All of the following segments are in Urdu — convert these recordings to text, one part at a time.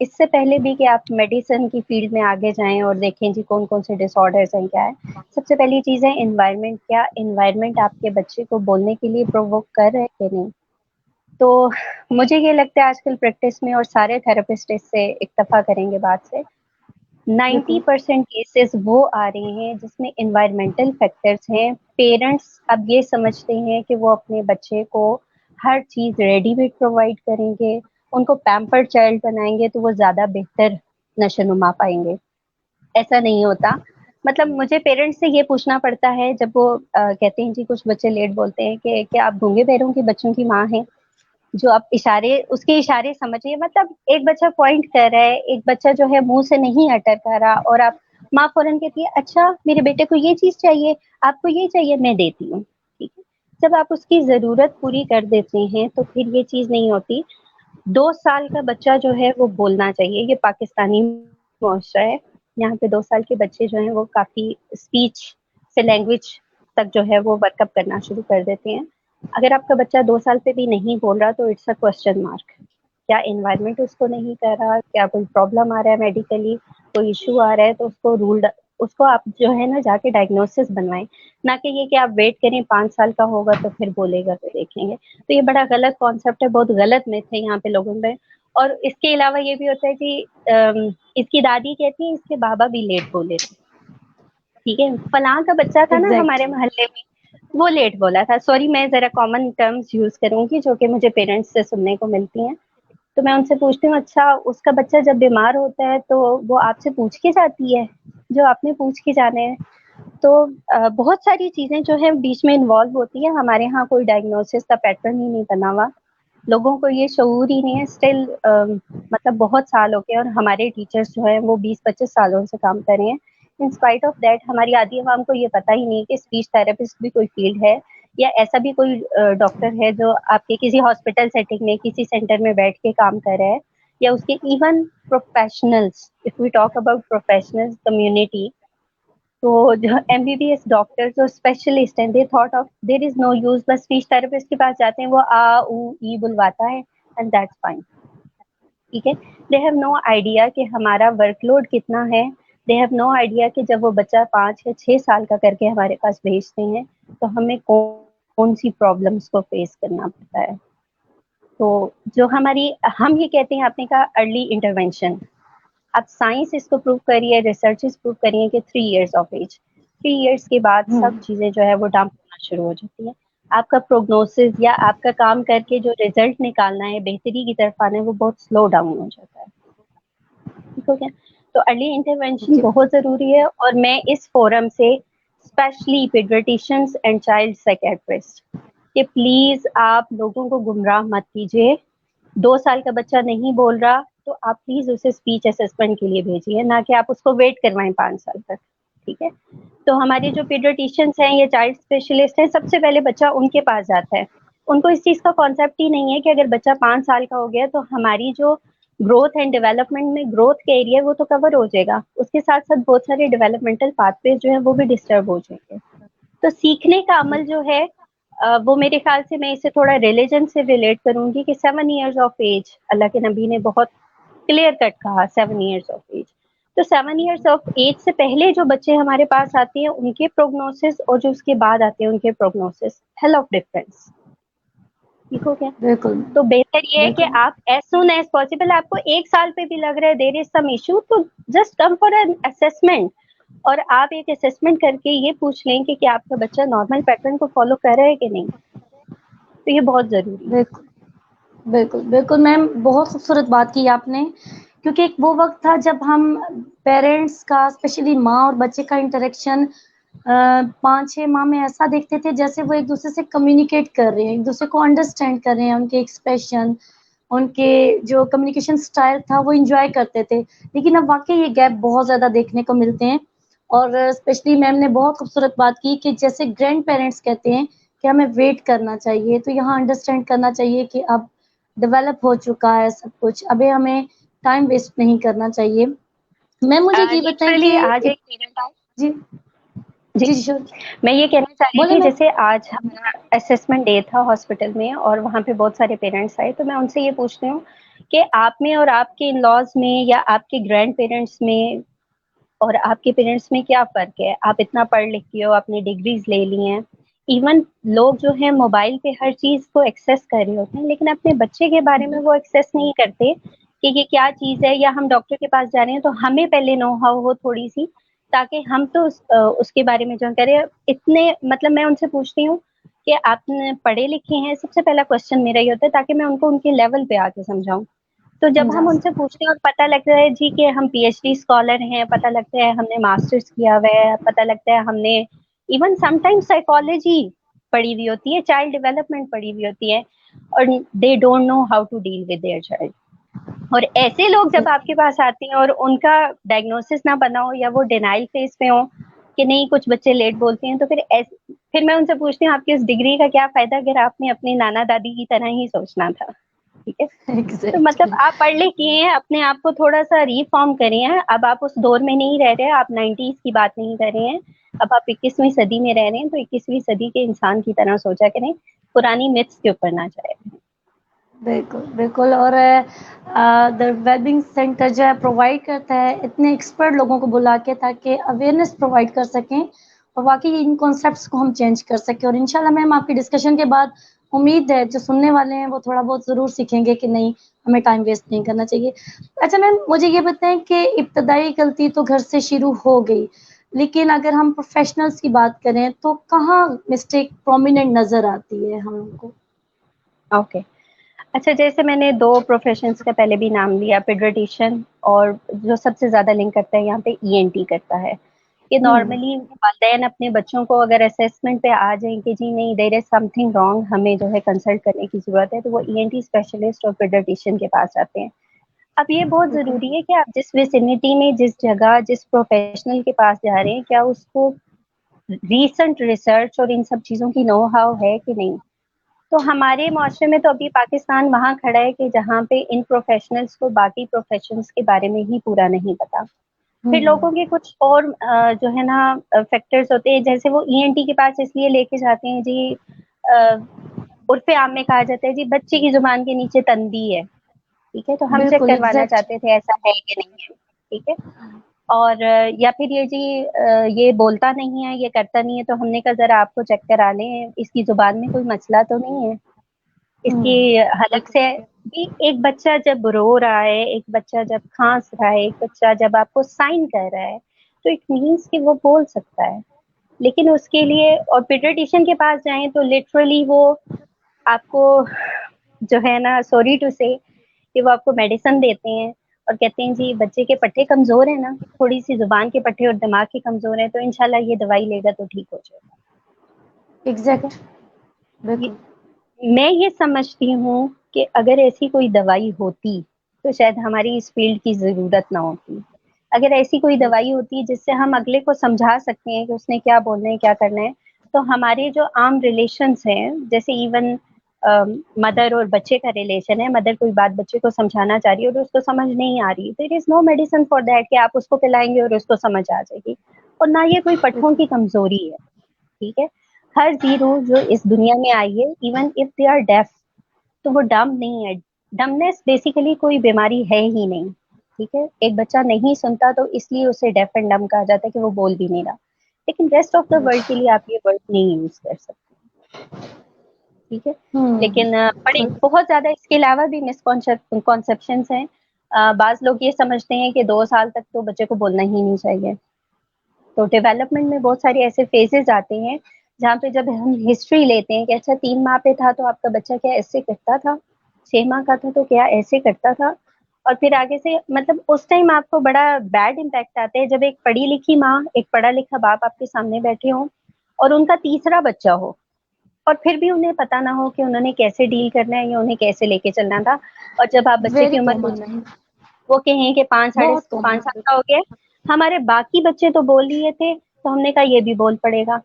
اس سے پہلے بھی کہ آپ میڈیسن کی فیلڈ میں آگے جائیں اور دیکھیں جی کون کون سے ڈس آرڈرز ہیں کیا ہے، سب سے پہلی چیز ہے انوائرمنٹ. کیا انوائرمنٹ آپ کے بچے کو بولنے کے لیے پرووک کر رہے کہ نہیں؟ تو مجھے یہ لگتا ہے آج کل پریکٹس میں، اور سارے تھراپسٹ اس سے اتفاق کریں گے بات سے، 90% کیسز وہ آ رہے ہیں جس میں انوائرمنٹل فیکٹرز ہیں. پیرنٹس اب یہ سمجھتے ہیں کہ وہ اپنے بچے کو ہر چیز ریڈی میڈ پرووائڈ کریں گے، ان کو پیمپرڈ چائلڈ بنائیں گے تو وہ زیادہ بہتر نشو نما پائیں گے. ایسا نہیں ہوتا. مطلب مجھے پیرنٹس سے یہ پوچھنا پڑتا ہے جب وہ کہتے ہیں جی کچھ بچے لیٹ بولتے ہیں کہ کیا آپ گونگے بہروں کے بچوں کی ماں ہیں جو آپ اشارے، اس کے اشارے سمجھیے. مطلب ایک بچہ پوائنٹ کر رہا ہے، ایک بچہ جو ہے منہ سے نہیں اٹر کر رہا، اور آپ ماں فوراً کہتی ہے اچھا میرے بیٹے کو یہ چیز چاہیے، آپ کو یہ چاہیے، میں دیتی ہوں. ٹھیک ہے، جب آپ اس کی ضرورت پوری کر دیتے ہیں تو پھر یہ چیز نہیں ہوتی. 2 سال کا بچہ جو ہے وہ بولنا چاہیے. یہ پاکستانی معاشرہ ہے، یہاں پہ 2 سال کے بچے جو ہیں وہ کافی اسپیچ سے لینگویج تک جو ہے وہ ورک اپ کرنا شروع کر دیتے ہیں. اگر آپ کا بچہ 2 سال پہ بھی نہیں بول رہا تو اٹس اے کوشچن مارک. کیا انوائرمنٹ اس کو نہیں کر رہا، کیا کوئی پرابلم آ رہا ہے میڈیکلی، کوئی ایشو آ رہا ہے، تو اس کو آپ جو ہے نا جا کے ڈائگنوسس بنوائیں. نہ کہ یہ کہ آپ ویٹ کریں 5 سال کا ہوگا تو پھر بولے گا تو دیکھیں گے. تو یہ بڑا غلط کانسیپٹ ہے، بہت غلط میتھ ہے یہاں پہ لوگوں میں. اور اس کے علاوہ یہ بھی ہوتا ہے کہ اس کی دادی کہتی ہے اس کے بابا بھی لیٹ بولے تھے. ٹھیک ہے، فلاں کا بچہ تھا نا ہمارے ایگزیکٹلی. محلے میں، وہ لیٹ بولا تھا. سوری میں ذرا کامن ٹرمز یوز کروں گی جو کہ مجھے پیرنٹس سے سننے کو ملتی ہیں. تو میں ان سے پوچھتی ہوں اچھا اس کا بچہ جب بیمار ہوتا ہے تو وہ آپ سے پوچھ کے جاتی ہے جو آپ نے پوچھ کے جانے ہیں؟ تو بہت ساری چیزیں جو ہے بیچ میں انوالو ہوتی ہیں. ہمارے ہاں کوئی ڈائگنوسس کا پیٹرن ہی نہیں بنا ہوا، لوگوں کو یہ شعور ہی نہیں ہے. اسٹل مطلب بہت سال ہو گئے اور ہمارے ٹیچرس جو ہیں وہ 20-25 سالوں سے کام کر رہے ہیں. ان اسپائٹ آف دیٹ ہماری آدھی عوام کو یہ پتہ ہی نہیں کہ اسپیچ تھراپسٹ بھی کوئی فیلڈ ہے، یا ایسا بھی کوئی ڈاکٹر ہے جو آپ کے کسی ہاسپٹل سیٹنگ میں کسی سینٹر میں بیٹھ کے کام کر رہا ہے. یا اس کے even professionals, if we talk about professional community, تو جو M B B S doctor جو اسپیشلسٹ ہیں they thought of there is no use, بس اسپیچ تھراپسٹ کے پاس جاتے ہیں وہ آ او ای بلواتا ہے اینڈ دیٹس فائن. ٹھیک ہے، دے ہیو نو آئیڈیا کہ ہمارا ورک لوڈ کتنا ہے. دے ہیو نو آئیڈیا کہ جب وہ بچہ 5 یا 6 سال کا کر کے ہمارے پاس بھیجتے ہیں تو ہمیں کون سی پرابلمس کو فیس کرنا پڑتا ہے. تو جو ہم یہ کہتے ہیں، آپ نے کہا ارلی انٹرونشن، اب سائنس اس کو پروو کریے، ریسرچ پروو کریے کہ 3 ایئرس آف ایج، 3 ایئرس کے بعد سب چیزیں جو ہے وہ ڈمپ ہونا شروع ہو جاتی ہیں. آپ کا پروگنوسس یا آپ کا کام کر کے جو ریزلٹ نکالنا ہے، بہتری کی طرف آنا ہے، وہ بہت سلو ڈاؤن ہو جاتا ہے. ٹھیک ہو گیا؟ تو ارلی انٹرونشن جی بہت ضروری ہے. اور میں اس فورم سے اسپیشلی پیڈیاٹیشینز اینڈ چائلڈ سائکیٹرسٹ کہ پلیز آپ لوگوں کو گمراہ مت کیجیے. 2 سال کا بچہ نہیں بول رہا تو آپ پلیز اسے اسپیچ اسسمنٹ کے لیے بھیجیے، نہ کہ آپ اس کو ویٹ کروائیں 5 سال تک. ٹھیک ہے، تو ہمارے جو پیڈیاٹیشینس ہیں یا چائلڈ اسپیشلسٹ ہیں، سب سے پہلے بچہ ان کے پاس جاتا ہے. ان کو اس چیز کا کانسیپٹ ہی نہیں ہے کہ اگر بچہ 5 سال کا ہو گیا تو ہماری جو گروتھ اینڈ ڈیولپمنٹ میں گروتھ کے ایریا وہ تو کور ہو جائے گا، اس کے ساتھ ساتھ بہت سارے ڈیولپمنٹل پاتھ ویز جو ہیں وہ بھی ڈسٹرب ہو جائیں گے. تو سیکھنے کا عمل جو ہے وہ میرے خیال سے میں اسے تھوڑا ریلیجن سے ریلیٹ کروں گی کہ 7 ایئرس آف ایج، اللہ کے نبی نے بہت کلیئر کٹ کہا 7 ایئرس آف ایج. تو 7 ایئرس آف ایج سے پہلے جو بچے ہمارے پاس آتے ہیں ان کے پروگنوسس اور جو اس کے بعد آتے ہیں ان کے پروگنوسس ہیل آف ڈفرنس. ٹھیک ہو گیا؟ بالکل تو بہتر یہ ہے کہ بالکل. آپ ایز سون ایز پاسبل، آپ کو 1 سال پہ بھی لگ رہا ہے دیر از سم ایشو، تو just come for an assessment. اور آپ ایک اسسمنٹ کر کے یہ پوچھ لیں کہ کیا آپ کا بچہ نارمل پیٹرن کو فالو کر رہا ہے کہ نہیں. تو یہ بہت ضروری ہے. بالکل بالکل بالکل میم، بہت خوبصورت بات کی آپ نے. کیونکہ ایک وہ وقت تھا جب ہم پیرنٹس کا اسپیشلی ماں اور بچے کا انٹریکشن 5-6 ماہ میں ایسا دیکھتے تھے جیسے وہ ایک دوسرے سے کمیونیکیٹ کر رہے ہیں، ایک دوسرے کو انڈرسٹینڈ کر رہے ہیں، ان کے ایکسپریشن، ان کے جو کمیونیکیشن سٹائل تھا وہ انجوائے کرتے تھے. لیکن اب واقعی یہ گیپ بہت زیادہ دیکھنے کو ملتے ہیں. اور اسپیشلی میم نے بہت خوبصورت بات کی کہ جیسے گرینڈ پیرنٹس کہتے ہیں کہ ہمیں ویٹ کرنا چاہیے، تو یہاں انڈرسٹینڈ کرنا چاہیے کہ اب ڈیولپ ہو چکا ہے سب کچھ، ابھی ہمیں ٹائم ویسٹ نہیں کرنا چاہیے. میم مجھے یہ بتائیں لٹرلی کہ آج ایک پیرنٹ آئے. جی جی جی شور میں یہ کہنا چاہ رہی بولے تھی، میم. جیسے آج ہمارا اسسمنٹ ڈے تھا ہاسپٹل میں اور وہاں پہ بہت سارے پیرنٹس آئے، تو میں ان سے یہ پوچھتی ہوں کہ آپ میں اور آپ کے ان لاز میں یا آپ کے گرینڈ پیرنٹس میں اور آپ کے پیرنٹس میں کیا فرق ہے. آپ اتنا پڑھ لکھ کے ہو, آپ نے ڈگریز لے لی ہیں, ایون لوگ جو ہیں موبائل پہ ہر چیز کو ایکسیس کر رہے ہوتے ہیں, لیکن اپنے بچے کے بارے میں وہ ایکسیس نہیں کرتے کہ یہ کیا چیز ہے. یا ہم ڈاکٹر کے پاس جا رہے ہیں تو ہمیں پہلے نو ہاؤ ہو تھوڑی سی, تاکہ ہم تو اس کے بارے میں جو کریں. اتنے مطلب میں ان سے پوچھتی ہوں کہ آپ نے پڑھے لکھے ہیں, سب سے پہلا کوشچن میرا یہ ہوتا ہے تاکہ میں ان کو ان کے لیول پہ آ کے سمجھاؤں. تو جب ہم ان سے پوچھتے ہیں اور پتہ لگتا ہے جی کہ ہم پی ایچ ڈی اسکالر ہیں, پتہ لگتا ہے ہم نے ماسٹرز کیا ہوا ہے, پتہ لگتا ہے ہم نے ایون سم ٹائم سائیکالوجی پڑھی ہوئی ہوتی ہے, چائلڈ ڈیولپمنٹ پڑھی ہوئی ہوتی ہے, اور they don't know how to deal with their child. اور ایسے لوگ جب آپ کے پاس آتے ہیں اور ان کا ڈائگنوسس نہ بنا ہو یا وہ ڈینائل فیز پہ ہوں کہ نہیں کچھ بچے لیٹ بولتے ہیں, تو پھر میں ان سے پوچھتی ہوں آپ کی اس ڈگری کا کیا فائدہ اگر آپ نے اپنے نانا دادی کی طرح ہی سوچنا تھا. ٹھیک ہے, تو مطلب آپ پڑھ لے کیے ہیں, اپنے آپ کو تھوڑا سا ریفارم کرے ہیں. اب آپ اس دور میں نہیں رہ رہے, آپ 90s کی بات نہیں کر رہے ہیں, اب آپ 21ویں صدی میں رہ رہے ہیں. تو 21ویں صدی کے انسان کی طرح سوچا کریں, پرانی متس کے اوپر نہ جائے. بالکل بالکل. اور ویلبنگ سینٹر جو ہے پرووائڈ کرتا ہے اتنے ایکسپرٹ لوگوں کو بلا کے تاکہ اویئرنیس پرووائڈ کر سکیں اور واقعی ان کانسیپٹس کو ہم چینج کر سکیں. اور انشاءاللہ میم آپ کی ڈسکشن کے بعد امید ہے جو سننے والے ہیں وہ تھوڑا بہت ضرور سیکھیں گے کہ نہیں ہمیں ٹائم ویسٹ نہیں کرنا چاہیے. اچھا میم مجھے یہ بتائیں کہ ابتدائی غلطی تو گھر سے شروع ہو گئی, لیکن اگر ہم پروفیشنلز کی بات کریں تو کہاں مسٹیک پرومیننٹ نظر آتی ہے ہم کو؟ اوکے, اچھا جیسے میں نے 2 پروفیشنس کا پہلے بھی نام لیا, پیڈیاٹیشین اور جو سب سے زیادہ لنک کرتا ہے یہاں پہ ای این ٹی کرتا ہے. کہ نارملی والدین اپنے بچوں کو اگر اسیسمنٹ پہ آ جائیں کہ جی نہیں دیر از سم تھنگ رانگ, ہمیں جو ہے کنسلٹ کرنے کی ضرورت ہے, تو وہ ای این ٹی اسپیشلسٹ اور پیڈیاٹیشین کے پاس آتے ہیں. اب یہ بہت بالکل ضروری ہے کہ آپ جس ویسینٹی میں جس جگہ جس پروفیشنل کے پاس جا رہے ہیں کیا اس کو ریسنٹ ریسرچ اور ان سب چیزوں کی نو ہاؤ ہے کہ نہیں. تو ہمارے معاشرے میں تو ابھی پاکستان وہاں کھڑا ہے کہ جہاں پہ ان پروفیشنلز کو باقی پروفیشنز کے بارے میں ہی پورا نہیں پتا. پھر لوگوں کے کچھ اور جو ہے نا فیکٹرز ہوتے ہیں, جیسے وہ ای این ٹی کے پاس اس لیے لے کے جاتے ہیں جی, عرف عام میں کہا جاتا ہے جی بچے کی زبان کے نیچے تندی ہے. ٹھیک ہے, تو ہم چیک بالکل کروانا ایگزیکٹ. چاہتے تھے ایسا ہے کہ نہیں ہے. ٹھیک ہے, اور یا پھر یہ جی یہ بولتا نہیں ہے, یہ کرتا نہیں ہے, تو ہم نے کہا ذرا آپ کو چیک کرا لیں, اس کی زبان میں کوئی مسئلہ تو نہیں ہے. اس کی حلق سے بھی ایک بچہ جب رو رہا ہے, ایک بچہ جب کھانس رہا ہے, ایک بچہ جب آپ کو سائن کر رہا ہے, تو اٹ مینس کہ وہ بول سکتا ہے. لیکن اس کے لیے اور پیڈیاٹیشین کے پاس جائیں تو لٹرلی وہ آپ کو جو ہے نا سوری ٹو سے کہ وہ آپ کو میڈیسن دیتے ہیں اور کہتے ہیں جی بچے کے پٹھے کمزور ہیں نا, تھوڑی سی زبان کے پٹھے اور دماغ کے کمزور ہیں, تو انشاءاللہ یہ دوائی لے گا تو ٹھیک ہو جائے گا. ٹھیک ایگزیکٹ. ہے, بالکل میں یہ سمجھتی ہوں کہ اگر ایسی کوئی دوائی ہوتی تو شاید ہماری اس فیلڈ کی ضرورت نہ ہوتی. اگر ایسی کوئی دوائی ہوتی جس سے ہم اگلے کو سمجھا سکتے ہیں کہ اس نے کیا بولنا ہے کیا کرنا ہے, تو ہمارے جو عام ریلیشنس ہیں, جیسے ایون مدر اور بچے کا ریلیشن ہے, مدر کوئی بات بچے کو سمجھانا چاہ رہی ہے اور اس کو سمجھ نہیں آ رہی, تو it is no medicine for that کہ آپ اس کو پلائیں گے اور اس کو سمجھ آ جائے گی. اور نہ یہ کوئی پٹھوں کی کمزوری ہے. ٹھیک ہے, ہر زیرو جو اس دنیا میں آئی ہے ایون اف دے آر ڈیف تو وہ ڈم نہیں ہے. ڈمنس بیسیکلی کوئی بیماری ہے ہی نہیں. ٹھیک ہے, ایک بچہ نہیں سنتا تو اس لیے اسے ڈیف اینڈ ڈم کہا جاتا ہے کہ وہ بول بھی نہیں رہا, لیکن ریسٹ آف دا ورلڈ کے لیے آپ یہ ورڈ نہیں یوز کر سکتے. ٹھیک ہے, لیکن بڑے بہت زیادہ اس کے علاوہ بھی مسکنسیپشنس ہیں. بعض لوگ یہ سمجھتے ہیں کہ 2 سال تک تو بچے کو بولنا ہی نہیں چاہیے. تو ڈیولپمنٹ میں بہت سارے ایسے فیزز آتے ہیں جہاں پہ جب ہم ہسٹری لیتے ہیں کہ اچھا 3 ماہ پہ تھا تو آپ کا بچہ کیا ایسے کرتا تھا, 6 ماہ کا تھا تو کیا ایسے کرتا تھا, اور پھر آگے سے مطلب اس ٹائم آپ کو بڑا بیڈ امپیکٹ آتا ہے جب ایک پڑھی لکھی ماں ایک پڑھا لکھا باپ آپ کے سامنے بیٹھے ہوں اور ان کا تیسرا بچہ ہو, اور پھر بھی انہیں پتا نہ ہو کہ انہوں نے کیسے ڈیل کرنا ہے یا انہیں کیسے لے کے چلنا تھا. اور جب آپ بچے ویری کی عمر کامن پوچھیں ہے. وہ کہیں کہ 5 ساڑھے بہت کامن 5 سال ہے. کا ہو گیا, ہمارے باقی بچے تو بول لیے تھے تو ہم نے کہا یہ بھی بول پڑے گا.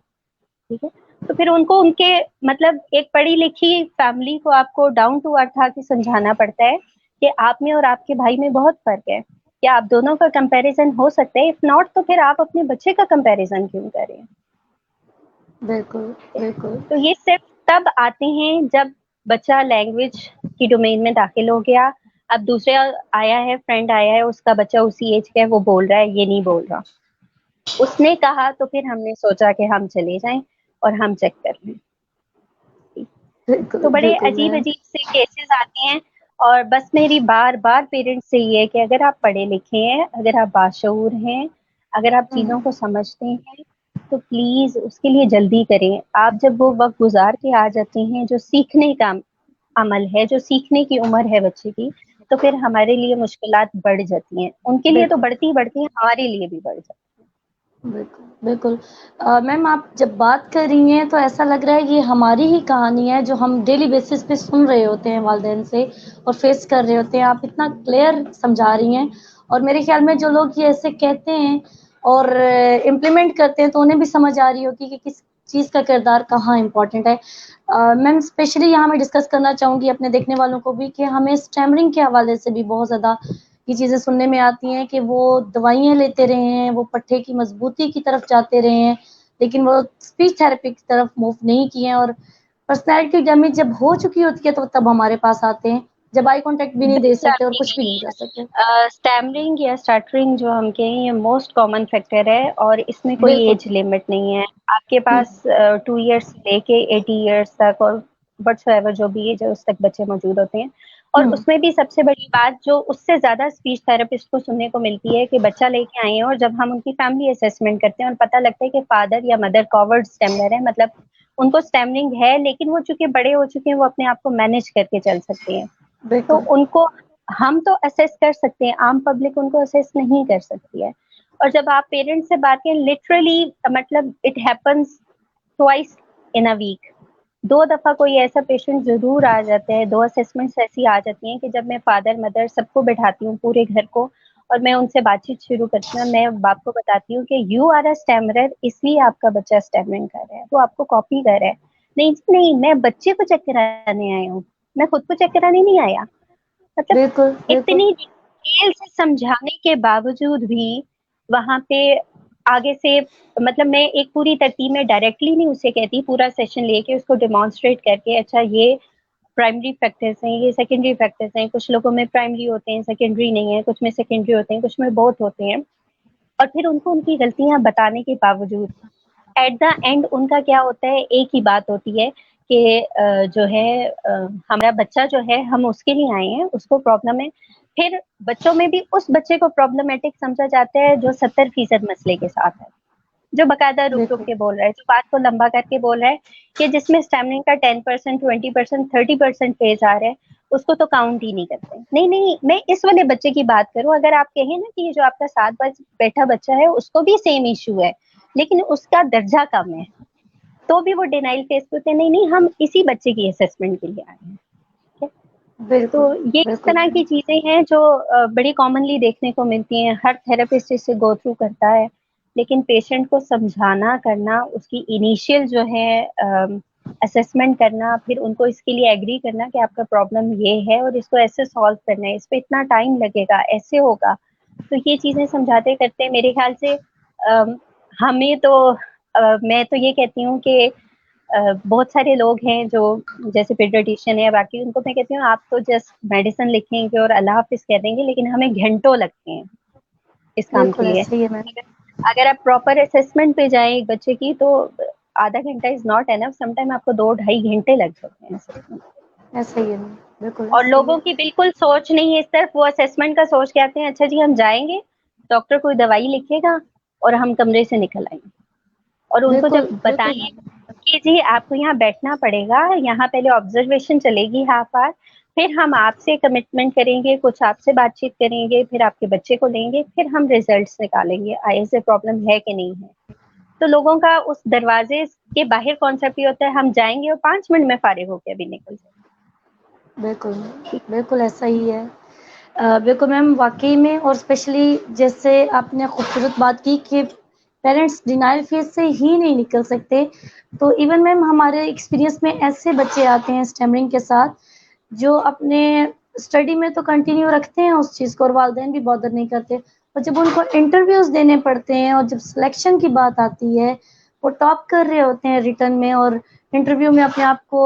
ٹھیک ہے, تو پھر ان کو ان کے مطلب ایک پڑھی لکھی فیملی کو آپ کو ڈاؤن ٹو ارتھ آ کے سمجھانا پڑتا ہے کہ آپ میں اور آپ کے بھائی میں بہت فرق ہے. کیا آپ دونوں کا کمپیریزن ہو سکتا ہے؟ اف ناٹ تو پھر آپ اپنے بچے کا کمپیریزن کیوں کریں. بالکل بالکل. تو یہ صرف تب آتے ہیں جب بچہ لینگویج کی ڈومین میں داخل ہو گیا, اب دوسرا آیا ہے، فرینڈ آیا ہے، اس کا بچہ اسی ایج کا ہے، وہ بول رہا ہے، یہ نہیں بول رہا. اس نے کہا تو پھر ہم نے سوچا کہ ہم چلے جائیں اور ہم چیک کر لیں. بالکل تو بڑے بالکل عجیب میم. عجیب سے کیسز آتے ہیں. اور بس میری بار بار پیرنٹس سے یہ ہے کہ اگر آپ پڑھے لکھے ہیں، اگر آپ باشعور ہیں، اگر آپ چیزوں کو سمجھتے ہیں تو پلیز اس کے لیے جلدی کریں. آپ جب وہ وقت گزار کے آ جاتے ہیں جو سیکھنے کا عمل ہے، جو سیکھنے کی عمر ہے بچے کی، تو پھر ہمارے لیے مشکلات بڑھ جاتی ہیں. ان کے لیے تو بالکل بڑھتی ہی بڑھتی ہیں، ہمارے لیے بھی بڑھ جاتی بالکل بالکل. میم آپ جب بات کر رہی ہیں تو ایسا لگ رہا ہے یہ ہماری ہی کہانی ہے جو ہم ڈیلی بیسس پہ سن رہے ہوتے ہیں والدین سے اور فیس کر رہے ہوتے ہیں. آپ اتنا کلیئر سمجھا رہی ہیں اور میرے خیال میں جو لوگ یہ ایسے کہتے ہیں اور امپلیمنٹ کرتے ہیں تو انہیں بھی سمجھ آ رہی ہوگی کہ کس چیز کا کردار کہاں امپورٹنٹ ہے. میم اسپیشلی یہاں میں ڈسکس کرنا چاہوں گی اپنے دیکھنے والوں کو بھی کہ ہمیں اسٹیمرنگ کے حوالے سے بھی بہت زیادہ یہ چیزیں سننے میں آتی ہیں کہ وہ دوائیاں لیتے رہے ہیں، وہ پٹھے کی مضبوطی کی طرف جاتے رہے ہیں، لیکن وہ اسپیچ تھراپی کی طرف موو نہیں کیے ہیں. اور پرسنالٹی ڈیمیج جب ہو چکی ہوتی ہے تو تب ہمارے پاس آتے ہیں جب آئی کانٹیکٹ بھی ہیں. نہیں دے بالکل سکتے آپ اور کی کچھ بھی نہیں کر سکتے. اسٹیمرنگ یا اسٹارٹرنگ جو ہم کہیں یہ موسٹ کامن فیکٹر ہے، اور اس میں کوئی بالکل. ایج لمٹ نہیں ہے. آپ کے پاس 2 ایئرس سے لے کے 80 ایئرس تک اور وٹس ایور جو بھی ایج ہے اس تک بچے موجود ہوتے ہیں. اور اس میں بھی سب سے بڑی بات جو اس سے زیادہ اسپیچ تھراپسٹ کو سننے کو ملتی ہے کہ بچہ لے کے آئے ہیں اور جب ہم ان کی فیملی اسیسمنٹ کرتے ہیں اور پتہ لگتا ہے کہ فادر یا مدر کاورڈ اسٹیملر ہے، مطلب ان کو اسٹیمرنگ ہے لیکن وہ چونکہ بڑے ہو چکے ہیں، وہ اپنے آپ کو مینج کر کے چل سکتے ہیں. تو بالکل ان کو ہم تو اسیس کر سکتے ہیں، عام پبلک ان کو اسیس نہیں کر سکتی ہے. اور جب آپ پیرنٹس سے بات کریں، لٹرلی مطلب it happens twice in a week. 2 دفعہ کوئی ایسا پیشنٹ ضرور آ جاتا ہے، 2 اسیسمنٹس ایسی آ جاتی ہیں کہ جب میں فادر مدر سب کو بٹھاتی ہوں پورے گھر کو اور میں ان سے بات چیت شروع کرتی ہوں، میں باپ کو بتاتی ہوں کہ یو آر اے اسٹیمرر، اس لیے آپ کا بچہ اسٹیمرنگ کر رہا ہے، وہ آپ کو کاپی کر رہا ہے. نہیں جی نہیں، میں بچے کو چیک کرانے آیا ہوں، میں خود کو چیک کرانے نہیں آیا. مطلب بالکل بالکل اتنی ڈیٹیل سے سمجھانے کے باوجود بھی وہاں پہ آگے سے مطلب میں ایک پوری ترتیب میں ڈائریکٹلی نہیں اسے کہتی، پورا سیشن لے کے اس کو ڈیمانسٹریٹ کر کے اچھا یہ پرائمری فیکٹرز ہیں، یہ سیکنڈری فیکٹرز ہیں. کچھ لوگوں میں پرائمری ہوتے ہیں، سیکنڈری نہیں ہے، کچھ میں سیکنڈری ہوتے ہیں، کچھ میں بوتھ ہوتے ہیں. اور پھر ان کو ان کی غلطیاں بتانے کے باوجود ایٹ دا اینڈ ان کا کیا ہوتا ہے، ایک ہی بات ہوتی ہے کہ جو ہے ہمارا بچہ جو ہے ہم اس کے لیے آئے ہیں، اس کو پرابلم ہے. پھر بچوں میں بھی اس بچے کو پرابلمٹک سمجھا جاتا ہے جو 70% مسئلے کے ساتھ ہے، جو باقاعدہ رک رک بالکل کے بول رہا ہے، جو بات کو لمبا کر کے بول رہا ہے، کہ جس میں اسٹیمنگ کا 10%، 20%، 30% فیز آ رہا ہے، اس کو تو کاؤنٹ ہی نہیں کرتے. نہیں نہیں، میں اس والے بچے کی بات کروں. اگر آپ کہیں نا کہ یہ جو آپ کا 7 بیٹھا بچہ ہے اس کو بھی سیم ایشو ہے لیکن اس کا درجہ کم ہے، تو بھی وہ ڈینائل فیس پہ ہوتے ہیں، نہیں نہیں ہم اسی بچے کی اسیسمنٹ کے لیے آئے ہیں. تو بالکل یہ اس بالکل طرح کی چیزیں ہیں جو بڑی کامنلی دیکھنے کو ملتی ہیں. ہر تھراپسٹ اس سے گو تھرو کرتا ہے، لیکن پیشنٹ کو سمجھانا کرنا، اس کی انیشیل جو ہے اسسمنٹ کرنا، پھر ان کو اس کے لیے ایگری کرنا کہ آپ کا پرابلم یہ ہے اور اس کو ایسے سالو کرنا ہے، اس پہ اتنا ٹائم لگے گا، ایسے ہوگا. تو یہ چیزیں سمجھاتے کرتے میرے خیال سے ہمیں تو میں تو یہ کہتی ہوں کہ بہت سارے لوگ ہیں جو جیسے پیڈیاٹیشین ہے باقی، ان کو میں کہتی ہوں آپ تو جسٹ میڈیسن لکھیں گے اور اللہ حافظ کہہ دیں گے، لیکن ہمیں گھنٹوں لگتے ہیں اس کام کے بالکل لیے. ایسے ہی ہے میم. اگر آپ پراپر اسسمنٹ پہ جائیں ایک بچے کی تو آدھا گھنٹہ is not enough, some time آپ کو 2 ڈھائی گھنٹے لگ سکتے ہیں assessment. ایسا ہی ہے میم. بالکل اور ایسا ہی لوگوں ہے. کی بالکل سوچ نہیں ہے اس طرف، وہ اسسمنٹ کا سوچ کے آتے ہیں اچھا جی ہم جائیں گے، ڈاکٹر کوئی دوائی لکھے گا اور ہم کمرے سے نکل آئیں گے. اور ان کو بالکل جب بالکل بتائیں کہ جی آپ کو یہاں بیٹھنا پڑے گا، یہاں پہلے آبزرویشن چلے گی ہاف آور، پھر ہم آپ سے کمٹمنٹ کریں گے، کچھ آپ سے بات چیت کریں گے، پھر آپ کے بچے کو لیں گے، پھر ہم ریزلٹس نکالیں گے آئی سے پرابلم ہے کہ نہیں ہے. تو لوگوں کا اس دروازے کے باہر کانسیپٹ یہ ہوتا ہے ہم جائیں گے اور 5 منٹ میں فارغ ہو کے ابھی نکل جائیں بالکل بالکل ایسا ہی ہے. بالکل میم واقعی میں. اور اسپیشلی جیسے آپ نے خوبصورت بات کی کہ پیرنٹس ڈینائل فیز سے ہی نہیں نکل سکتے، تو ایون میم ہمارے ایکسپیرینس میں ایسے بچے آتے ہیں اسٹیمرنگ کے ساتھ جو اپنے اسٹڈی میں تو کنٹینیو رکھتے ہیں اس چیز کو اور والدین بھی بادر نہیں کرتے، اور جب ان کو انٹرویوز دینے پڑتے ہیں اور جب سلیکشن کی بات آتی ہے وہ ٹاپ کر رہے ہوتے ہیں ریٹن میں اور انٹرویو میں اپنے آپ کو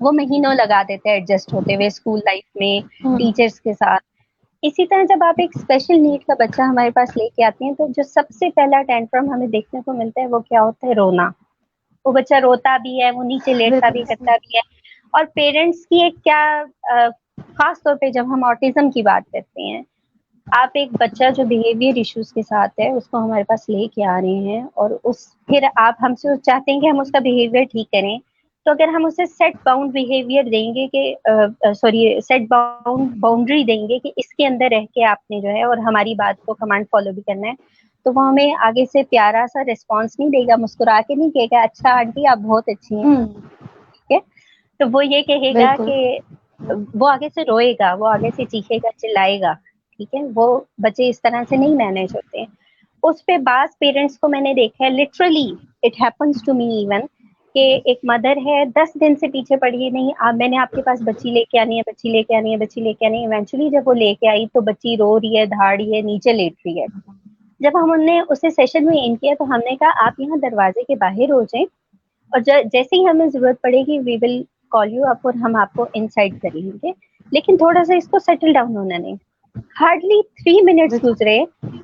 وہ مہینوں لگا دیتے ہیں ایڈجسٹ ہوتے ہوئے اسکول لائف میں ٹیچرس کے ساتھ. اسی طرح جب آپ ایک اسپیشل نیڈ کا بچہ ہمارے پاس لے کے آتے ہیں تو جو سب سے پہلا ٹینٹرم ہمیں دیکھنے کو ملتا ہے وہ کیا ہوتا ہے؟ رونا. وہ بچہ روتا بھی ہے, وہ نیچے لیٹتا بھی, کرتا بھی ہے. اور پیرنٹس کی ایک کیا خاص طور پہ جب ہم آٹزم کی بات کرتے ہیں, آپ ایک بچہ جو بیہیویئر ایشوز کے ساتھ ہے اس کو ہمارے پاس لے کے آ رہے ہیں اور پھر آپ ہم سے چاہتے ہیں کہ ہم اس کا بیہیویئر ٹھیک کریں. تو اگر ہم اسے سیٹ باؤنڈ بیہیویئر دیں گے کہ سیٹ باؤنڈری دیں گے کہ اس کے اندر رہ کے آپ نے جو ہے اور ہماری بات کو کمانڈ فالو بھی کرنا ہے, تو وہ ہمیں آگے سے پیارا سا ریسپانس نہیں دے گا, مسکرا کے نہیں کہے گا اچھا آنٹی آپ بہت اچھی ہیں, ٹھیک ہے. تو وہ یہ کہے گا کہ وہ آگے سے روئے گا, وہ آگے سے چیخے گا, چلائے گا, ٹھیک ہے. وہ بچے اس طرح سے نہیں مینج ہوتے ہیں. اس پہ بعض پیرنٹس کو میں نے دیکھا ہے, literally it happens to me even, کہ ایک مدر ہے 10 دن سے پیچھے پڑی ہے, نہیں میں نے آپ کے پاس بچی لے کے آنی ہے, بچی لے کے آنی ہے, بچی لے کے آنی ہے. ایونچولی جب وہ لے کے آئی تو بچی رو رہی ہے, دھاڑ رہی ہے, نیچے لیٹ رہی ہے. جب ہم نے اسے سیشن میں ان کیا تو ہم نے کہا آپ یہاں دروازے کے باہر ہو جائیں اور جیسے ہی ہمیں ضرورت پڑے گی وی ول کال یو اپ اور ہم آپ کو انسائڈ کر لیں گے, لیکن تھوڑا سا اس کو سیٹل ڈاؤن ہونا نہیں. ہارڈلی 3 منٹس گزرے,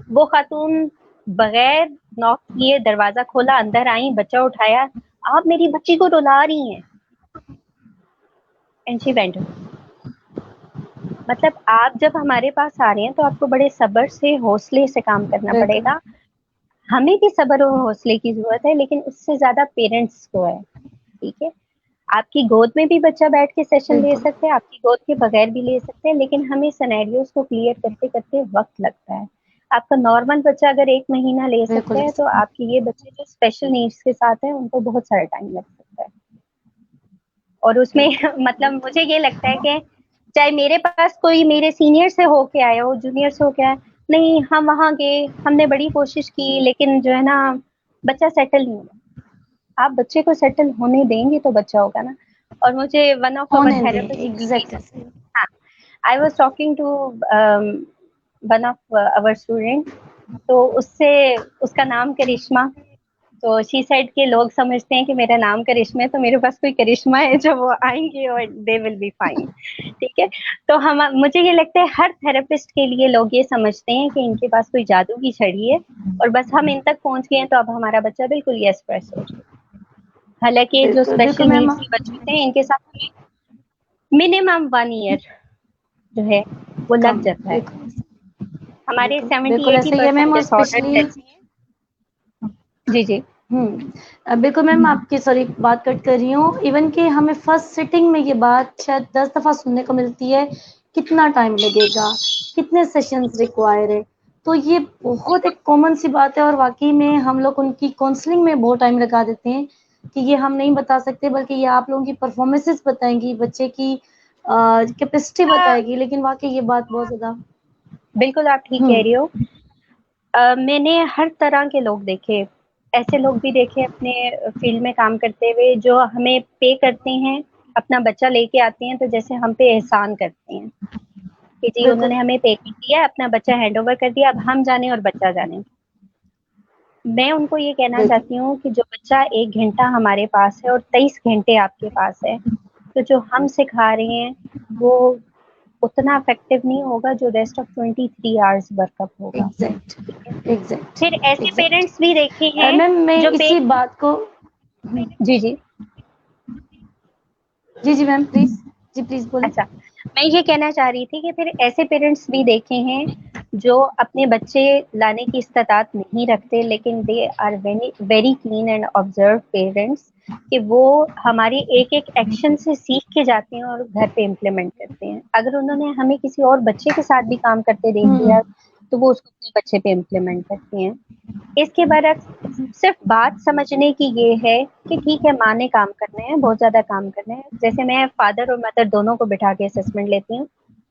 وہ خاتون بغیر ناک کیے دروازہ کھولا, اندر آئیں, بچہ اٹھایا, آپ میری بچی کو رلا رہی ہیں, اینڈ شی وینٹ. مطلب آپ جب ہمارے پاس آ رہے ہیں تو آپ کو بڑے صبر سے, حوصلے سے کام کرنا پڑے گا. ہمیں بھی صبر و حوصلے کی ضرورت ہے, لیکن اس سے زیادہ پیرنٹس کو ہے, ٹھیک ہے. آپ کی گود میں بھی بچہ بیٹھ کے سیشن لے سکتے ہیں, آپ کی گود کے بغیر بھی لے سکتے ہیں, لیکن ہمیں سینیریوز کو کلیئر کرتے کرتے وقت لگتا ہے. آپ کا نارمل بچہ اگر 1 مہینہ لے سکتا ہے تو آپ کی یہ بچے جو اسپیشل نیڈس کے ساتھ ہیں ان کو بہت سارا ٹائم لگ سکتا ہے. اور اس میں مطلب مجھے یہ لگتا ہے کہ چاہے میرے پاس کوئی میرے سینئر سے ہو کے آیا ہو, جونیئر سے ہو کے آیا, نہیں ہم وہاں گئے, ہم نے بڑی کوشش کی, لیکن جو ہے نا بچہ سیٹل نہیں ہوا. آپ بچے کو سیٹل ہونے دیں گے تو بچہ ہوگا نا. اور مجھے ون آف اوور تھراپسٹ, ہاں, I was talking to one of our student, تو اس کا نام کرشمہ. تو شی سیڈ کے لوگ سمجھتے ہیں کہ میرا نام کرشمہ ہے تو میرے پاس کوئی کرشمہ ہے جو وہ آئیں گے اور دے ول بی فائن, ٹھیک ہے. تو مجھے یہ لگتا ہے ہر تھراپسٹ کے لیے لوگ یہ سمجھتے ہیں کہ ان کے پاس کوئی جادو کی چھڑی ہے اور بس ہم ان تک پہنچ گئے ہیں تو اب ہمارا بچہ بالکل یس پریس ہو جائے. حالانکہ جو اسپیشل نیڈس کے بچے ہوتے ہیں ان کے ساتھ منیمم 1 ایئر جو ہے وہ لگ جاتا ہے. ہمارے 70-80% ڈس آرڈر ایسے ہیں. جی جی بالکل میم, آپ کی سوری بات کٹ کر رہی ہوں. ایون کہ ہمیں فرسٹ سٹنگ میں یہ بات شاید 10 دفعہ سننے کو ملتی ہے, کتنا ٹائم لگے گا, کتنے سیشنز ریکوائر ہے. تو یہ بہت ایک کامن سی بات ہے, اور واقعی میں ہم لوگ ان کی کاؤنسلنگ میں بہت ٹائم لگا دیتے ہیں کہ یہ ہم نہیں بتا سکتے, بلکہ یہ آپ لوگوں کی پرفارمنسز بتائیں گی, بچے کی کیپیسٹی بتائے گی. لیکن واقعی یہ بات بہت زیادہ بالکل آپ ٹھیک کہہ رہی ہو. میں نے ہر طرح کے لوگ دیکھے, ایسے لوگ بھی دیکھے اپنے فیلڈ میں کام کرتے ہوئے جو ہمیں پے کرتے ہیں, اپنا بچہ لے کے آتے ہیں تو جیسے ہم پہ احسان کرتے ہیں کہ جی انہوں نے ہمیں پے کیا, اپنا بچہ ہینڈ اوور کر دیا, اب ہم جانے اور بچہ جانے. میں ان کو یہ کہنا چاہتی ہوں کہ جو بچہ 1 گھنٹہ ہمارے پاس ہے اور 23 گھنٹے آپ کے پاس ہے, تو جو ہم سکھا رہے ہیں وہ اتنا افیکٹو نہیں ہوگا جو ریسٹ آف 23 آورس ورک اپ ہوگا. پھر ایسے پیرنٹس بھی دیکھے ہیں میم میں جو اسی بات کو جی جی جی میم پلیز, جی پلیز بولیں. اچھا, میں یہ کہنا چاہ رہی تھی کہ پھر ایسے پیرنٹس بھی دیکھے ہیں جو اپنے بچے لانے کی استطاعت نہیں رکھتے, لیکن they are very keen and observe parents, کہ وہ ہماری ایک ایک ایکشن سے سیکھ کے جاتے ہیں اور گھر پہ امپلیمنٹ کرتے ہیں. اگر انہوں نے ہمیں کسی اور بچے کے ساتھ بھی کام کرتے دیکھ لیا تو وہ اس کو اپنے بچے پہ امپلیمنٹ کرتے ہیں. اس کے برعکس صرف بات سمجھنے کی یہ ہے کہ ٹھیک ہے ماں نے کام کرنے ہیں, بہت زیادہ کام کرنے ہیں. جیسے میں فادر اور مدر دونوں کو بٹھا کے اسسمنٹ لیتی ہوں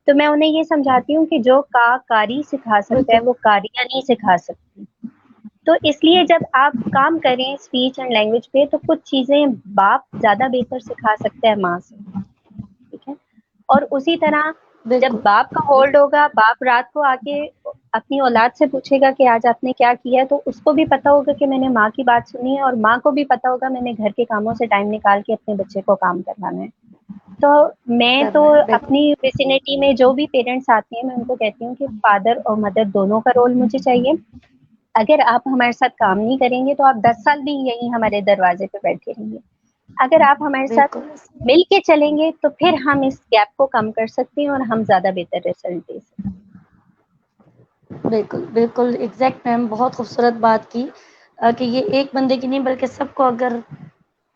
تو میں انہیں یہ سمجھاتی ہوں کہ جو کاری سکھا سکتا ہے وہ کاریاں نہیں سکھا سکتی. تو اس لیے جب آپ کام کریں اسپیچ اینڈ لینگویج پہ تو کچھ چیزیں باپ زیادہ بہتر سکھا سکتا ہے ماں سے, ٹھیک ہے. اور اسی طرح جب باپ کا ہولڈ ہوگا, باپ رات کو آ کے اپنی اولاد سے پوچھے گا کہ آج آپ نے کیا کیا ہے، تو اس کو بھی پتا ہوگا کہ میں نے ماں کی بات سنی ہے، اور ماں کو بھی پتا ہوگا میں نے گھر کے کاموں سے ٹائم نکال کے اپنے بچے کو کام کروانا ہے. تو میں تو کرنا ہے بالکل. اپنی ویسینٹی میں جو بھی پیرنٹس آتے ہیں میں ان کو کہتی ہوں کہ فادر اور مدر دونوں کا رول مجھے چاہیے. اگر آپ ہمارے ساتھ کام نہیں کریں گے تو آپ 10 سال بھی یہیں ہمارے دروازے پہ بیٹھے رہیں گے. اگر آپ ہمارے ساتھ بالکل مل کے چلیں گے تو پھر ہم اس گیپ کو کم کر سکتے ہیں اور ہم زیادہ بہتر رزلٹ دے سکتے ہیں. بالکل بالکل ایگزیکٹ میم، بہت خوبصورت بات کی کہ یہ ایک بندے کی نہیں بلکہ سب کو اگر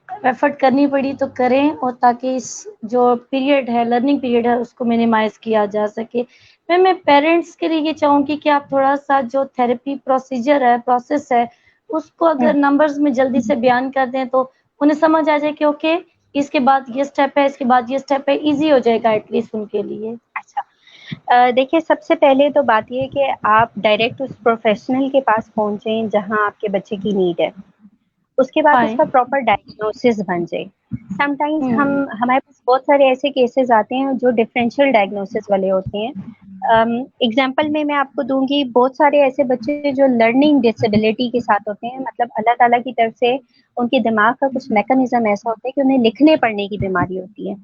ایفرٹ کرنی پڑی تو کریں، اور تاکہ اس جو پیریڈ ہے، لرننگ پیریڈ ہے، اس کو مینیمائز کیا جا سکے. میں پیرنٹس کے لیے یہ چاہوں گی کہ آپ تھوڑا سا جو تھراپی پروسیجر ہے، پروسیس ہے، اس کو اگر نمبرز میں جلدی سے بیان کر دیں تو انہیں سمجھ آ جائے کہ اوکے اس کے بعد یہ سٹیپ ہے، اس کے بعد یہ سٹیپ ہے، ایزی ہو جائے گا ایٹ لیسٹ ان کے لیے. اچھا، دیکھیے سب سے پہلے تو بات یہ ہے کہ آپ ڈائریکٹ اس پروفیشنل کے پاس پہنچیں جہاں آپ کے بچے کی نیڈ ہے. اس کے بعد اس فائن. کا پراپر ڈائگنوسس بن جائے. سم ٹائمز ہمارے پاس بہت سارے ایسے کیسز آتے ہیں جو ڈفرینشیل ڈائگنوسس والے ہوتے ہیں. اگزامپل میں آپ کو دوں گی، بہت سارے ایسے بچے جو لرننگ ڈسیبلٹی کے ساتھ ہوتے ہیں، مطلب اللہ تعالیٰ کی طرف سے ان کے دماغ کا کچھ میکانزم ایسا ہوتا ہے کہ انہیں لکھنے پڑھنے کی بیماری ہوتی ہے.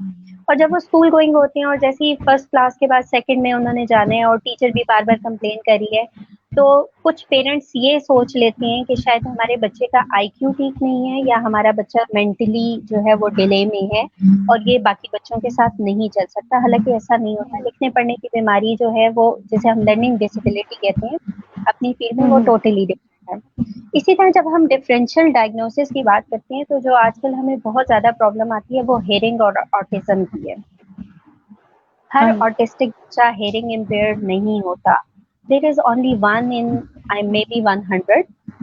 اور جب وہ اسکول گوئنگ ہوتے ہیں اور جیسے ہی فرسٹ کلاس کے بعد سیکنڈ میں انہوں نے جانا ہے اور ٹیچر بھی بار بار کمپلین کری ہے، تو کچھ پیرنٹس یہ سوچ لیتے ہیں کہ شاید ہمارے بچے کا آئی کیو ٹھیک نہیں ہے، یا ہمارا بچہ مینٹلی جو ہے وہ ڈیلے میں ہے اور یہ باقی بچوں کے ساتھ نہیں چل سکتا. حالانکہ ایسا نہیں ہوتا. لکھنے پڑھنے کی بیماری جو ہے وہ جسے ہم لرننگ ڈسیبلٹی کہتے ہیں اپنی فیلڈ میں، وہ ٹوٹلی ڈفرینٹ ہے. اسی طرح جب ہم ڈفرینشیل ڈائگنوسس کی بات کرتے ہیں تو جو آج کل ہمیں بہت زیادہ پرابلم آتی ہے وہ ہیئرنگ اور آٹزم کی ہے. ہر ہاں جی. آٹسٹک بچہ ہیئرنگ امپیئرڈ نہیں ہوتا. There is only one in may be 100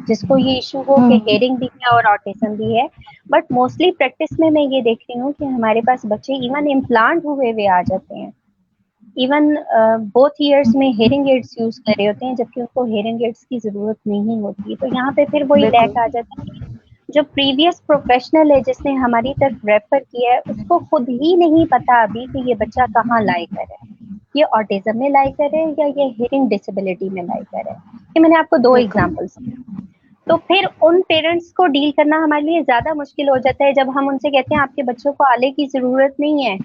جس کو یہ ایشو ہو کہ ہیئرنگ بھی ہے اور آٹزم بھی ہے. بٹ موسٹلی پریکٹس میں یہ دیکھ رہی ہوں کہ ہمارے پاس بچے ایون امپلانٹ ہوئے آ جاتے ہیں. ایون بوتھ ایئرس میں ہیئرنگ ایڈس یوز کر رہے ہوتے ہیں جبکہ ان کو ہیئرنگ ایڈس کی ضرورت نہیں ہوتی. تو یہاں پہ پھر وہی بالکل لیک آ جاتا ہے. جو پریویس پروفیشنل ہے جس نے ہماری طرف ریفر کیا ہے اس کو خود ہی نہیں پتا ابھی کہ یہ بچہ کہاں لائی کر ہے، یہ آٹزم میں لائی کر ہے یا یہ ہیئرنگ ڈسیبلٹی میں لائی کر ہے. کہ میں نے آپ کو دو بالکل ایگزامپلس. تو پھر ان پیرنٹس کو ڈیل کرنا ہمارے لیے زیادہ مشکل ہو جاتا ہے جب ہم ان سے کہتے ہیں آپ کے بچوں کو آلے کی ضرورت نہیں ہے.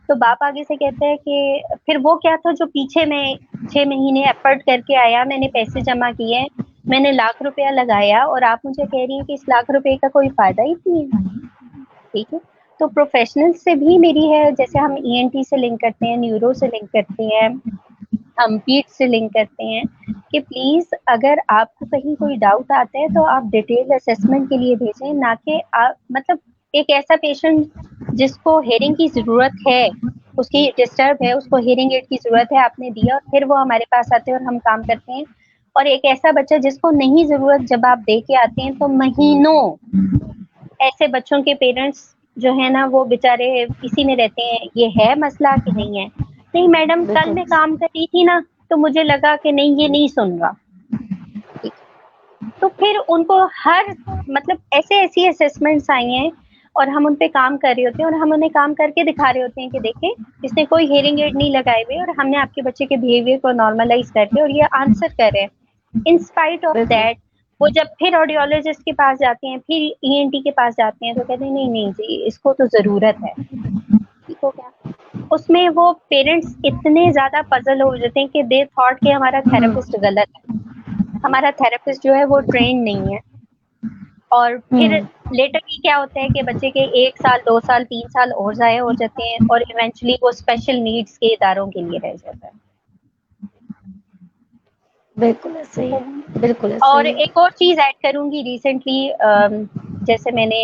تو باپ آگے سے کہتے ہیں کہ پھر وہ کیا تھا جو پیچھے میں 6 مہینے ایفرٹ کر کے آیا، میں نے پیسے جمع کیے، میں نے ₹1,00,000 لگایا، اور آپ مجھے کہہ رہی ہیں کہ اس ₹1,00,000 کا کوئی فائدہ ہی نہیں ہے. ٹھیک ہے. تو پروفیشنل سے بھی میری ہے، جیسے ہم ای این ٹی سے لنک کرتے ہیں، نیورو سے لنک کرتے ہیں، ہم پیٹ سے لنک کرتے ہیں، کہ پلیز اگر آپ کو کہیں کوئی ڈاؤٹ آتا ہے تو آپ ڈیٹیل اسسمنٹ کے لیے بھیجیں. نہ کہ آپ مطلب ایک ایسا پیشنٹ جس کو ہیئرنگ کی ضرورت ہے، اس کی ڈسٹرب ہے، اس کو ہیئرنگ ایڈ کی ضرورت ہے، آپ نے دیا اور پھر وہ ہمارے پاس آتے ہیں اور ہم کام کرتے ہیں. اور ایک ایسا بچہ جس کو نہیں ضرورت، جب آپ دے کے آتے ہیں تو مہینوں ایسے بچوں کے پیرنٹس جو ہے نا وہ بےچارے اسی میں رہتے ہیں، یہ ہے مسئلہ کہ نہیں ہے. نہیں میڈم، کل بالکل میں کام کر رہی تھی نا تو مجھے لگا کہ نہیں یہ نہیں سن رہا. ٹھیک ہے. تو پھر ان کو ہر مطلب ایسے ایسی اسسمنٹس آئی ہیں اور ہم ان پہ کام کر رہے ہوتے ہیں اور ہم انہیں کام کر کے دکھا رہے ہوتے ہیں کہ دیکھیں اس نے کوئی ہیئرنگ ایڈ نہیں لگائے ہوئے اور ہم نے آپ کے بچے کے بیہیویئر کو نارملائز کر کے اور یہ آنسر کر رہے ہیں. ان اسپائٹ آف بالکل دیٹ وہ جب پھر آڈیولوجسٹ کے پاس جاتے ہیں، پھر ای این ٹی کے پاس جاتے ہیں، تو کہتے ہیں نہیں نہیں جی اس کو تو ضرورت ہے. ٹھیک ہو گیا. اس میں وہ پیرنٹس اتنے زیادہ پزل ہو جاتے ہیں کہ دے تھاٹ کہ ہمارا تھراپسٹ غلط ہے، ہمارا تھراپسٹ جو ہے وہ ٹرینڈ نہیں ہے. اور پھر لیٹر کی کیا ہوتا ہے کہ بچے کے 1 سال 2 سال 3 سال اور ضائع ہو جاتے ہیں اور ایونچولی وہ اسپیشل نیڈس کے اداروں کے لیے رہ جاتا ہے. بالکل ایسے ٹھیک ہی ہے. ہے، بالکل ایسے اور ہی ہے. ایک اور چیز ایڈ کروں گی، ریسنٹلی جیسے میں نے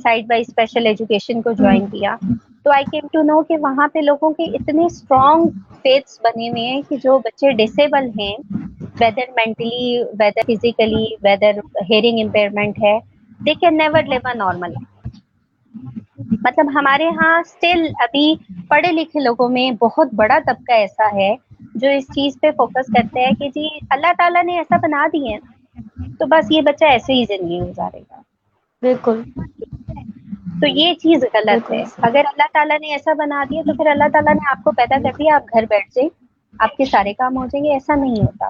سائڈ بائی اسپیشل ایجوکیشن کو جوائن کیا تو آئی کیم ٹو نو کہ وہاں پہ لوگوں کے اتنے اسٹرانگ فیتھس بنے ہوئے ہیں کہ جو بچے ڈسیبل ہیں، whether mentally whether physically whether hearing impairment ہے، they can never live a normal life. مطلب ہمارے ہاں اسٹل ابھی پڑھے لکھے لوگوں میں بہت بڑا طبقہ ایسا ہے جو اس چیز پہ فوکس کرتے ہیں کہ جی اللہ تعالیٰ نے ایسا بنا دی ہے تو بس یہ بچہ ایسے ہی زندگی گزارے گا. بالکل تو یہ چیز غلط بالکل ہے. ایسے اگر اللہ تعالیٰ نے ایسا بنا دیا تو پھر اللہ تعالیٰ نے آپ کو پیدا کر دیا، آپ گھر بیٹھ جائیں، آپ کے سارے کام ہو جائیں گے. ایسا نہیں ہوتا.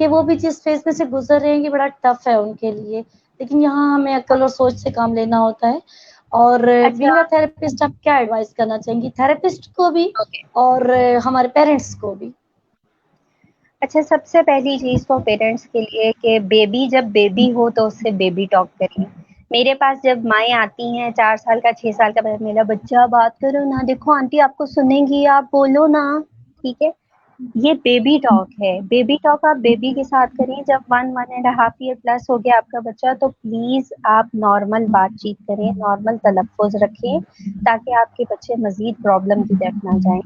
کہ وہ بھی جس فیز میں سے گزر رہے ہیں یہ بڑا ٹف ہے ان کے لیے، لیکن یہاں ہمیں عقل اور سوچ سے کام لینا ہوتا ہے. اور بینگ اے تھراپسٹ آپ کیا ایڈوائز کرنا چاہیں گی تھراپسٹ کو بھی اور ہمارے پیرنٹس کو بھی؟ اچھا، سب سے پہلی چیز تو پیرنٹس کے لیے کہ بیبی جب بیبی ہو تو اس سے بیبی ٹاک کریں. میرے پاس جب مائیں آتی ہیں 4 سال کا 6 سال کا، میرا بچہ بات کرو نا، دیکھو آنٹی آپ کو سنیں گی، آپ بولو نا. ٹھیک ہے، یہ بیبی ٹاک ہے. بیبی ٹاک آپ بیبی کے ساتھ کریں. جب 1.5 ایئر پلس ہو گیا آپ کا بچہ تو پلیز آپ نارمل بات چیت کریں، نارمل تلفظ رکھیں تاکہ آپ کے بچے مزید پرابلم کی طرف نہ جائیں.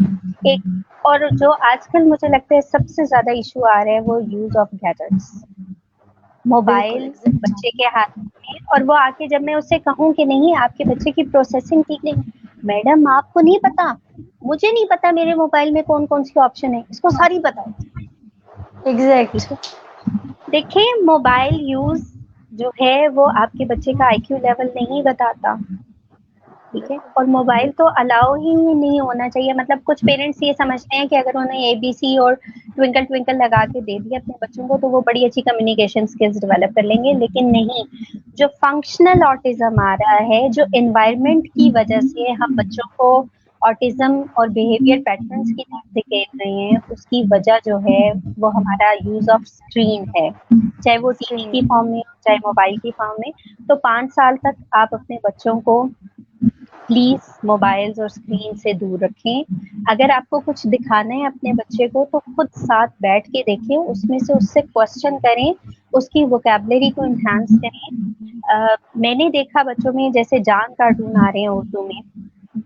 ایک اور جو آج کل مجھے لگتا ہے سب سے زیادہ ایشو آ رہا ہے وہ یوز آف گیجٹس. موبائل بچے کے ہاتھ میں، اور وہ آ کے جب میں اسے کہوں کہ نہیں آپ کے بچے کی پروسیسنگ ٹھیک نہیں، میڈم آپ کو نہیں پتا، مجھے نہیں پتا میرے موبائل میں کون کون سی آپشن ہے، اس کو ساری پتا ہے. ایگزیکٹ. دیکھیں موبائل یوز جو ہے وہ آپ کے بچے کا آئی کیو لیول نہیں بتاتا. ٹھیک ہے، اور موبائل تو الاؤ ہی نہیں ہونا چاہیے. مطلب کچھ پیرنٹس یہ سمجھتے ہیں کہ اگر انہیں اے بی سی اور ٹوئنکل ٹوئنکل لگا کے دے دیا اپنے بچوں کو تو وہ بڑی اچھی کمیونیکیشن اسکلز ڈیولپ کر لیں گے، لیکن نہیں. جو فنکشنل آٹزم آ رہا ہے، جو انوائرمنٹ کی وجہ سے ہم بچوں کو آٹزم اور بیہیویئر پیٹرنس کی طرف دھکیل رہے ہیں، اس کی وجہ جو ہے وہ ہمارا یوز آف اسکرین ہے، چاہے وہ ٹی وی کی فارم میں چاہے موبائل کی فارم میں. تو 5 سال تک آپ اپنے بچوں کو پلیز موبائلز اور اسکرین سے دور رکھیں. اگر آپ کو کچھ دکھانا ہے اپنے بچے کو تو خود ساتھ بیٹھ کے دیکھیں، اس میں سے اس سے کوشچن کریں، اس کی ووکیبلری کو انہانس کریں. میں نے دیکھا بچوں میں جیسے جان کارٹون آ رہے ہیں اردو میں،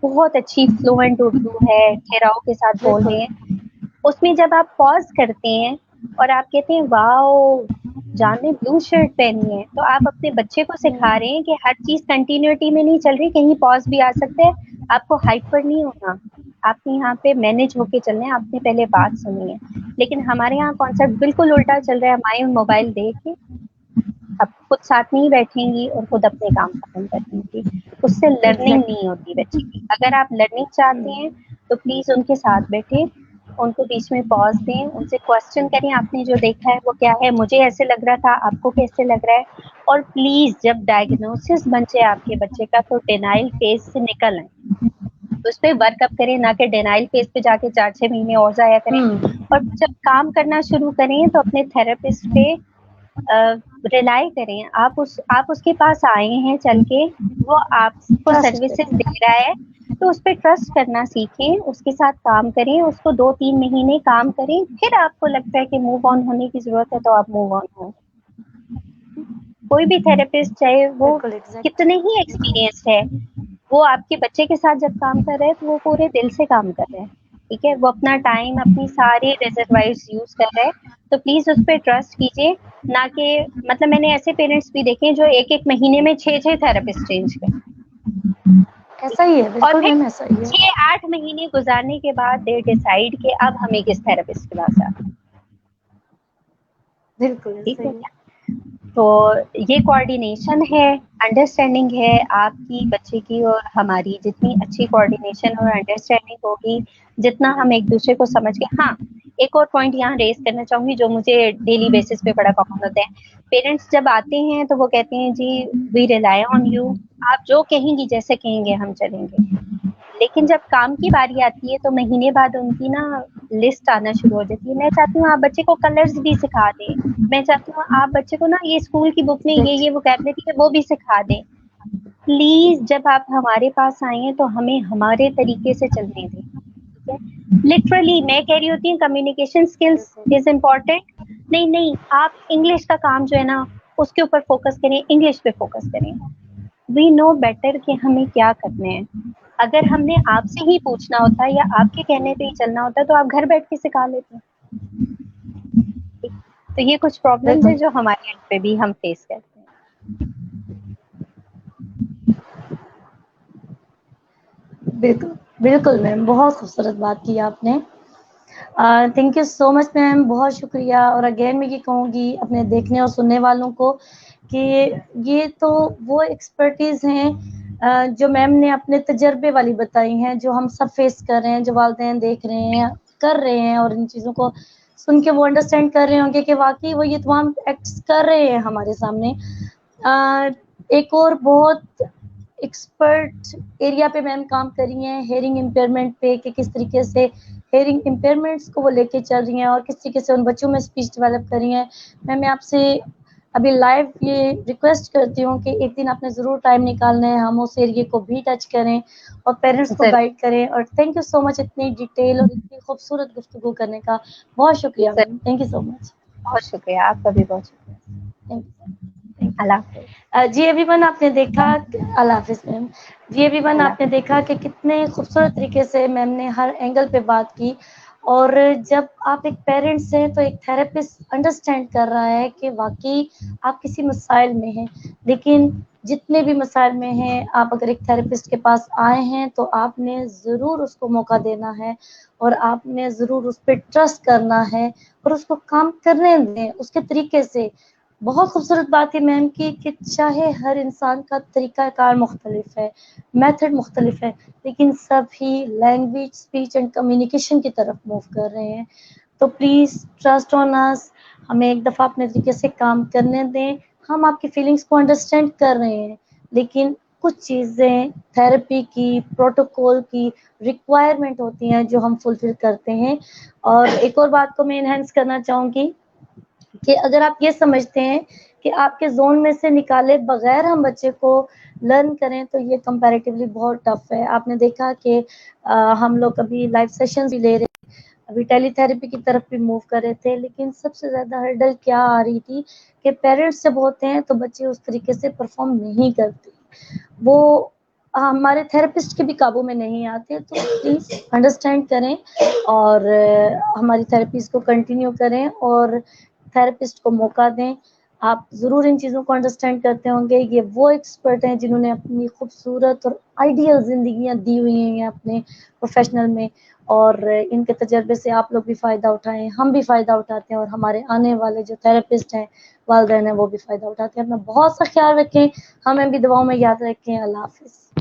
بہت اچھی فلوئنٹ اردو ہے، ٹھہراؤ کے ساتھ بول رہے ہیں. اس میں جب آپ پاز کرتے ہیں اور آپ کہتے ہیں واؤ جان نے بلو شرٹ پہنی ہے، تو آپ اپنے بچے کو سکھا رہے ہیں کہ ہر چیز کنٹینیوٹی میں نہیں چل رہی، کہیں پاز بھی آ سکتے ہیں. آپ کو ہائپر نہیں ہونا، آپ نے یہاں پہ مینج ہو کے چلنا ہے. آپ نے پہلے بات سنی ہے. لیکن ہمارے یہاں کانسیپٹ بالکل الٹا چل رہا ہے. مائیں موبائل دے کے اب خود ساتھ نہیں بیٹھیں گی اور خود اپنے کام ختم کر دیں گی. اس سے لرننگ نہیں ہوتی بچے کی. اگر آپ لرننگ چاہتے ہیں تو پلیز ان کے ساتھ بیٹھیں، ان کو بیچ میں پاز دیں، ان سے کوشچن کریں آپ نے جو دیکھا ہے وہ کیا ہے، مجھے ایسے لگ رہا تھا، آپ کو کیسے لگ رہا ہے. اور پلیز جب ڈائگنوسس بن جائے آپ کے بچے کا تو ڈینائل فیز سے نکل آئیں، اس پہ ورک اپ کریں، نہ کہ ڈینائل فیز پہ جا کے 4-6 مہینے اور ضائع کریں. اور جب کام کرنا شروع کریں تو اپنے تھراپسٹ پہ ریلائی کریں. آپ اس کے پاس آئے ہیں چل کے، وہ آپ کو سروسز دے رہا ہے تو اس پہ ٹرسٹ کرنا سیکھیں، اس کے ساتھ کام کریں، اس کو 2-3 مہینے کام کریں، پھر آپ کو لگتا ہے کہ موو آن ہونے کی ضرورت ہے تو آپ موو آن ہوں. کوئی بھی تھراپسٹ چاہے وہ کتنے ہی ایکسپیرینس ہے، وہ آپ کے بچے کے ساتھ جب کام کر رہے ہیں تو وہ پورے دل سے کام کر رہے ہیں. ٹھیک ہے، وہ اپنا ٹائم اپنی ساری ریزروائرز یوز کر رہے ہیں. تو پلیز اس پہ ٹرسٹ کیجیے. نہ کہ مطلب میں نے ایسے پیرنٹس بھی دیکھے جو ایک مہینے میں 6 تھراپسٹ چینج کرے، ایسا ہی ہے، اور بالکل پھر میم ایسا ہی ہے. 6-8 مہینے گزارنے کے بعد دے ڈیسائیڈ کہ اب ہمیں کس تھراپسٹ کے پاس آنا. بالکل ٹھیک ہے، صحیح ہے. تو یہ کوآرڈینیشن ہے، انڈرسٹینڈنگ ہے آپ کی بچے کی اور ہماری. جتنی اچھی کوآرڈینیشن اور انڈرسٹینڈنگ ہوگی، جتنا ہم ایک دوسرے کو سمجھ کے. ہاں ایک اور پوائنٹ یہاں ریز کرنا چاہوں گی جو مجھے ڈیلی بیسس پہ بڑا کامن ہوتا ہے. پیرنٹس جب آتے ہیں تو وہ کہتے ہیں جی وی ریلائی آن یو، آپ جو کہیں گی جیسے کہیں گے ہم چلیں گے. لیکن جب کام کی باری آتی ہے تو مہینے بعد ان کی نا لسٹ آنا شروع ہو جاتی ہے. میں چاہتی ہوں آپ بچے کو کلرز بھی سکھا دیں، میں چاہتی ہوں آپ بچے کو نا یہ اسکول کی بک میں یہ ووکیبلری ہے وہ بھی سکھا دیں. پلیز جب آپ ہمارے پاس آئے ہیں تو ہمیں ہمارے طریقے سے چلنے دیں. ٹھیک ہے، لٹرلی میں کہہ رہی ہوتی ہوں کمیونیکیشن اسکلز از امپورٹینٹ. نہیں آپ انگلش کا کام جو ہے نا اس کے اوپر فوکس کریں، انگلش پہ فوکس کریں. وی نو بیٹر کہ ہمیں کیا کرنا ہے. اگر ہم نے آپ سے ہی پوچھنا ہوتا یا آپ کے کہنے پہ ہی چلنا ہوتا تو آپ گھر بیٹھ کے سکھا لیتے. تو یہ کچھ پرابلمز ہیں جو ہمارے اینڈ پہ بھی ہم فیس کرتے ہیں. بالکل بالکل میم، بہت خوبصورت بات کی آپ نے. تھینک یو سو مچ میم، بہت شکریہ. اور اگین میں یہ کہوں گی اپنے دیکھنے اور سننے والوں کو کہ یہ تو وہ ایکسپرٹیز ہیں جو میم نے اپنے تجربے والی بتائی ہیں، جو ہم سب فیس کر رہے ہیں، جو والدین دیکھ رہے ہیں کر رہے ہیں اور ان چیزوں کو سن کے وہ انڈرسٹینڈ کر رہے ہوں گے کہ واقعی وہ یہ تمام ایکٹس کر رہے ہیں ہمارے سامنے. ایک اور بہت ایکسپرٹ ایریا پہ میم کام کر رہی ہیں ہیئرنگ امپیئرمنٹ پہ، کہ کس طریقے سے ہیئرنگ امپیئرمنٹس کو وہ لے کے چل رہی ہیں اور کس طریقے سے ان بچوں میں اسپیچ ڈیولپ کر رہی ہیں. میں آپ سے ابھی لائیو یہ ریکویسٹ کرتی ہوں کہ ایک دن آپ نے ضرور ٹائم نکالنا ہے، ہم اس ایریے کو بھی ٹچ کریں اور پیرنٹس کو گائیڈ کریں. اور تھینک یو سو مچ اتنی ڈیٹیل اور اتنی خوبصورت گفتگو کرنے کا. بہت شکریہ میم، تھینک یو سو مچ. بہت شکریہ، آپ کا بھی بہت شکریہ. اللہ حافظ. جی ایوری ون، آپ نے دیکھا، اللہ حافظ میم. جی ایوری ون، آپ نے دیکھا کہ کتنے خوبصورت طریقے سے میم نے ہر اینگل پہ بات کی. اور جب آپ ایک پیرنٹس ہیں تو ایک تھراپسٹ انڈرسٹینڈ کر رہا ہے کہ واقعی آپ کسی مسائل میں ہیں، لیکن جتنے بھی مسائل میں ہیں آپ اگر ایک تھراپسٹ کے پاس آئے ہیں تو آپ نے ضرور اس کو موقع دینا ہے اور آپ نے ضرور اس پہ ٹرسٹ کرنا ہے اور اس کو کام کرنے دیں اس کے طریقے سے. بہت خوبصورت بات ہے میم کی کہ چاہے ہر انسان کا طریقہ کار مختلف ہے، میتھڈ مختلف ہے، لیکن سبھی لینگویج، اسپیچ اینڈ کمیونیکیشن کی طرف موو کر رہے ہیں. تو پلیز ٹرسٹ آن اس، ہمیں ایک دفعہ اپنے طریقے سے کام کرنے دیں. ہم آپ کی فیلنگس کو انڈرسٹینڈ کر رہے ہیں، لیکن کچھ چیزیں تھراپی کی، پروٹوکول کی ریکوائرمنٹ ہوتی ہیں جو ہم فلفل کرتے ہیں. اور ایک اور بات کو میں انہینس کرنا چاہوں گی کہ اگر آپ یہ سمجھتے ہیں کہ آپ کے زون میں سے نکالے بغیر ہم بچے کو لرن کریں تو یہ کمپیریٹیولی بہت ٹف ہے. آپ نے دیکھا کہ ہم لوگ ابھی لائف سیشن بھی لے رہے ہیں، ابھی ٹیلی تھراپی کی طرف بھی موو کر رہے تھے، لیکن سب سے زیادہ ہرڈل کیا آ رہی تھی کہ پیرنٹس جب ہوتے ہیں تو بچے اس طریقے سے پرفارم نہیں کرتے، وہ ہمارے تھراپسٹ کے بھی قابو میں نہیں آتے. تو پلیز انڈرسٹینڈ کریں اور ہماری تھراپیز کو کنٹینیو کریں اور تھراپسٹ کو موقع دیں. آپ ضرور ان چیزوں کو انڈرسٹینڈ کرتے ہوں گے. یہ وہ ایکسپرٹ ہیں جنہوں نے اپنی خوبصورت اور آئیڈیل زندگیاں دی ہوئی ہیں اپنے پروفیشنل میں، اور ان کے تجربے سے آپ لوگ بھی فائدہ اٹھائیں، ہم بھی فائدہ اٹھاتے ہیں اور ہمارے آنے والے جو تھراپسٹ ہیں، والدین ہیں، وہ بھی فائدہ اٹھاتے ہیں. اپنا بہت سا خیال رکھیں، ہمیں بھی دعاؤں میں یاد رکھیں. اللہ حافظ.